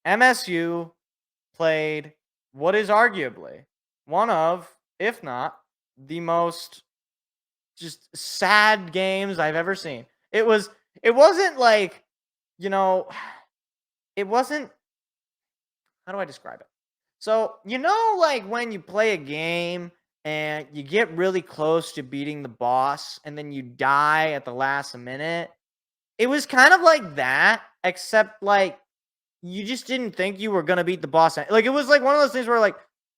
MSU played what is arguably one of, if not the most just sad games I've ever seen. It wasn't like, you know, it wasn't, how do I describe it? So, like when you play a game and you get really close to beating the boss and then you die at the last minute? It was kind of like that, except like you just didn't think you were gonna beat the boss. Like it was like one of those things where like,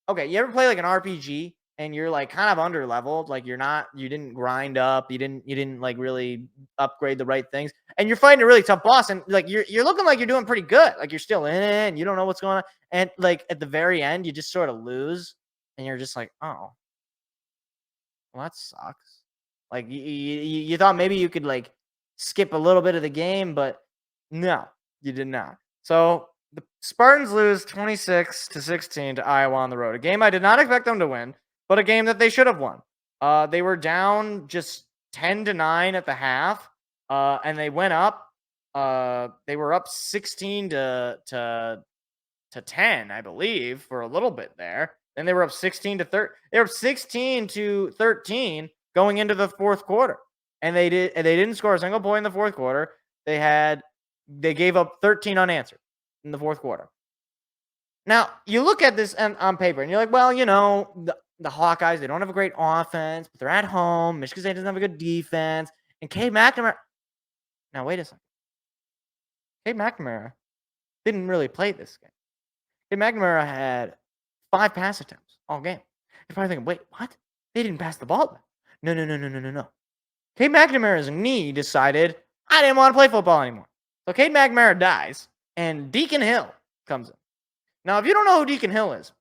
okay, you ever play like an RPG and you're like kind of under leveled, like you didn't grind up, you didn't like really upgrade the right things, and you're fighting a really tough boss, and like you're looking like you're doing pretty good, like you're still in it, and you don't know what's going on, and like at the very end, you just sort of lose, and you're just like, oh, well, that sucks. Like you thought maybe you could like skip a little bit of the game, but no, you did not. So the Spartans lose 26-16 to Iowa on the road. A game I did not expect them to win, but a game that they should have won. They were down just 10-9 at the half, and they went up. They were up 16 to 10, I believe, for a little bit there. Then they were up 16 to 13. They were up 16 to 13 going into the fourth quarter. And they didn't score a single point in the fourth quarter. They gave up 13 unanswered in the fourth quarter. Now, you look at this on paper and you're like, well, the Hawkeyes, they don't have a great offense, but they're at home. Michigan State doesn't have a good defense. And Cade McNamara. Now, wait a second. Cade McNamara didn't really play this game. Cade McNamara had 5 pass attempts all game. You're probably thinking, wait, what? They didn't pass the ball. No. Cade McNamara's knee decided, I didn't want to play football anymore. So Cade McNamara dies, and Deacon Hill comes in. Now, if you don't know who Deacon Hill is,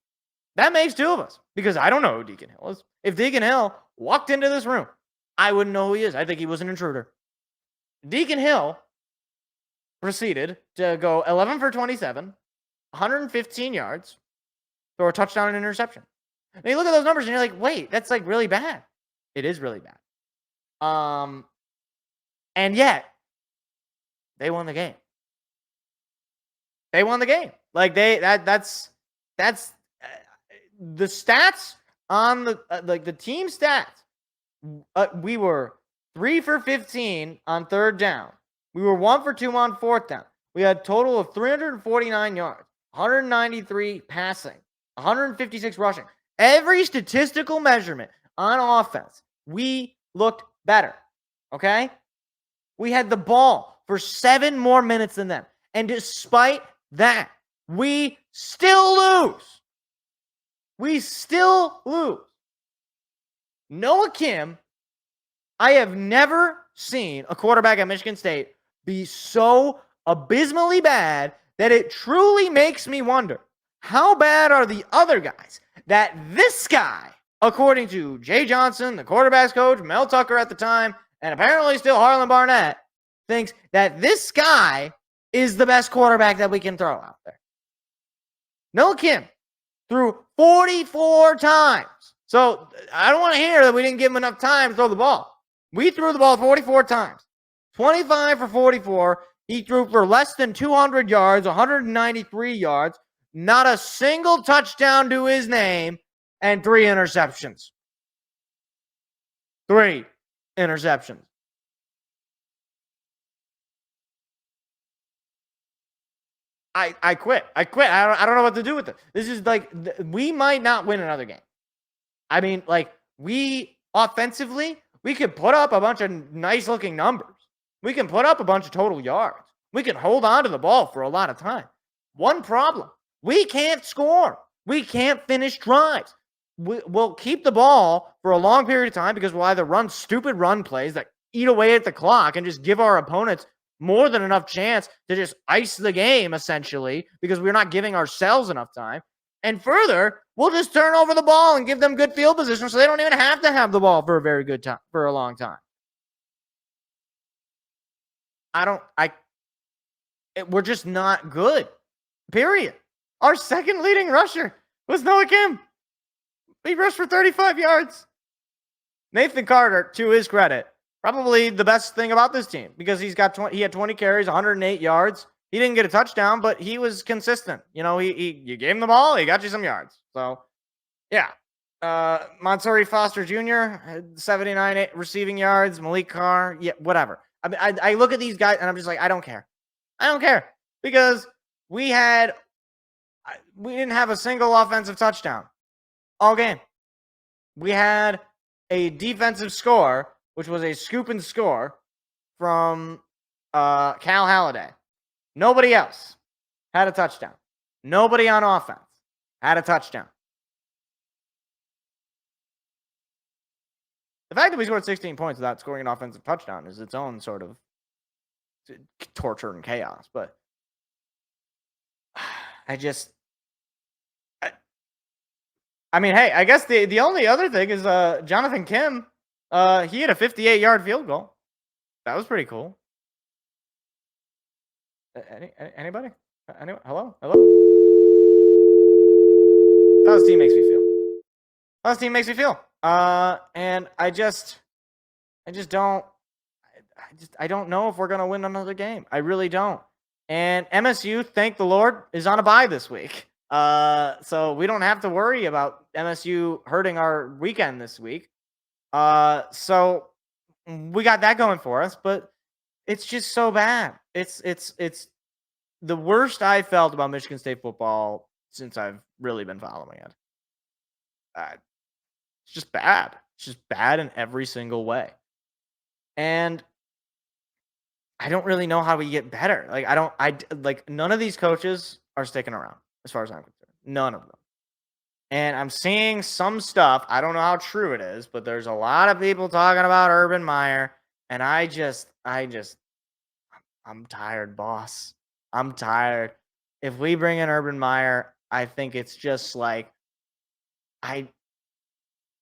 that makes 2 of us, because I don't know who Deacon Hill is. If Deacon Hill walked into this room, I wouldn't know who he is. I think he was an intruder. Deacon Hill proceeded to go 11 for 27, 115 yards, throw a touchdown and interception. And you look at those numbers and you're like, wait, that's like really bad. It is really bad. And yet they won the game. They won the game. Like that's the stats on the team stats. We were 3 for 15 on third down. We were 1 for 2 on fourth down. We had a total of 349 yards, 193 passing, 156 rushing. Every statistical measurement on offense, we looked better. Okay? We had the ball for 7 more minutes than them. And despite that, we still lose. We still lose. Noah Kim, I have never seen a quarterback at Michigan State be so abysmally bad that it truly makes me wonder, how bad are the other guys that this guy, according to Jay Johnson, the quarterback's coach, Mel Tucker at the time, and apparently still Harlan Barnett, thinks that this guy is the best quarterback that we can throw out there. Noah Kim threw 44 times. So I don't want to hear that we didn't give him enough time to throw the ball. We threw the ball 44 times. 25 for 44. He threw for less than 200 yards, 193 yards, not a single touchdown to his name, and 3 interceptions. 3 interceptions. I quit. I don't know what to do with it. This is like, we might not win another game. I mean, like, we offensively, we could put up a bunch of nice looking numbers. We can put up a bunch of total yards. We can hold on to the ball for a lot of time. One problem, we can't score. We can't finish drives. We'll keep the ball for a long period of time because we'll either run stupid run plays that eat away at the clock and just give our opponents more than enough chance to just ice the game, essentially, because we're not giving ourselves enough time. And further, we'll just turn over the ball and give them good field position so they don't even have to have the ball for a very good time, for a long time. We're just not good. Period. Our second leading rusher was Noah Kim. He rushed for 35 yards. Nathan Carter, to his credit, probably the best thing about this team because he had 20 carries, 108 yards. He didn't get a touchdown, but he was consistent. You gave him the ball, he got you some yards. So yeah. Montori Foster Jr. had 79 receiving yards. Malik Carr, yeah, whatever. I mean, I look at these guys and I'm just like, I don't care. I don't care because we didn't have a single offensive touchdown all game. We had a defensive score, which was a scoop and score from Cal Halliday. Nobody else had a touchdown. Nobody on offense had a touchdown. The fact that we scored 16 points without scoring an offensive touchdown is its own sort of torture and chaos. But I mean, hey, I guess the only other thing is Jonathan Kim. He had a 58-yard field goal. That was pretty cool. Anybody? Anyone? Hello? How this team makes me feel. And I don't know if we're gonna win another game. I really don't. And MSU, thank the Lord, is on a bye this week. So we don't have to worry about MSU hurting our weekend this week. So we got that going for us, but it's just so bad. It's the worst I felt about Michigan State football since I've really been following it. It's just bad. It's just bad in every single way. And I don't really know how we get better. Like none of these coaches are sticking around as far as I'm concerned. None of them. And I'm seeing some stuff. I don't know how true it is, but there's a lot of people talking about Urban Meyer. And I'm tired, boss. I'm tired. If we bring in Urban Meyer, I think it's just like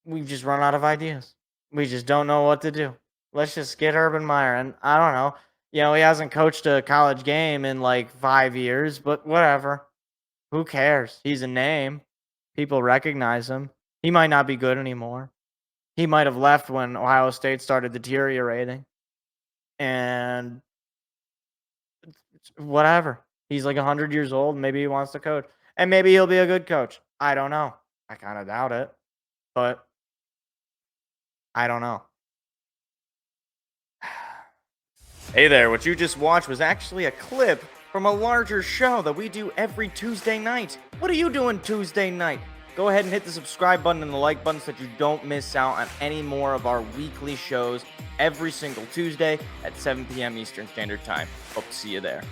we've just run out of ideas. We just don't know what to do. Let's just get Urban Meyer. And I don't know. He hasn't coached a college game in like 5 years, but whatever. Who cares? He's a name. People recognize him. He might not be good anymore. He might have left when Ohio State started deteriorating. And whatever. He's like 100 years old. Maybe he wants to coach. And maybe he'll be a good coach. I don't know. I kind of doubt it. But I don't know. Hey there, what you just watched was actually a clip from a larger show that we do every Tuesday night. What are you doing Tuesday night? Go ahead and hit the subscribe button and the like button so that you don't miss out on any more of our weekly shows every single Tuesday at 7 p.m. Eastern Standard Time. Hope to see you there.